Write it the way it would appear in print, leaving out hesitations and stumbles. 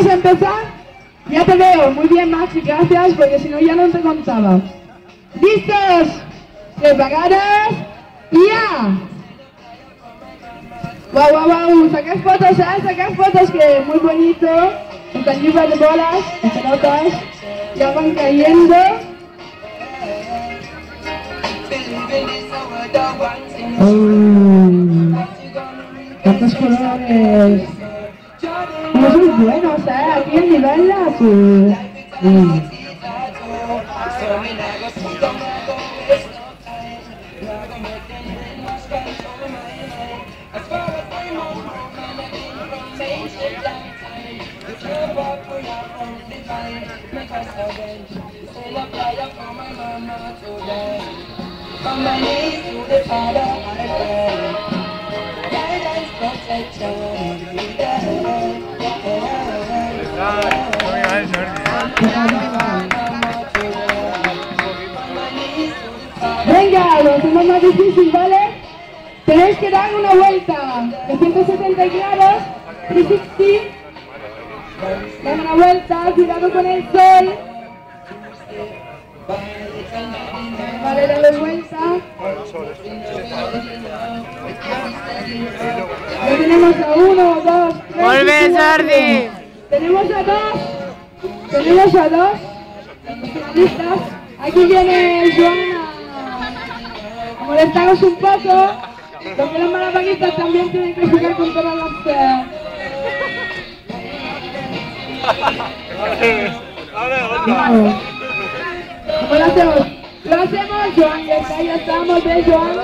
a empezar. Ya te veo. Muy bien, Maxi, gracias, porque si no ya no te contaba. ¿Listos? ¿Preparados? ¡Ya! ¡Guau, guau, guau! Sacad fotos, sacad fotos, que muy bonito. Están llenas de bolas, de pelotas. Ya van cayendo. ¡Tantos colores! No son buenos, aquí en niveles. Venga, lo hacemos más difícil, ¿vale? Tenéis que dar una vuelta de 170 grados, 360. Dan una vuelta, cuidado con el sol. Vale, dale vuelta. Ya tenemos a 1, 2, 3. ¡Vuelve, Jordi! Tenemos a 2. Tenemos a 2. Finalistas. Aquí viene Joana a molestaros un poco. Porque los malabaristas también tienen que jugar con todas las... ¿Cómo lo hacemos? Lo hacemos, Joan, ya está, ya estamos, Joan.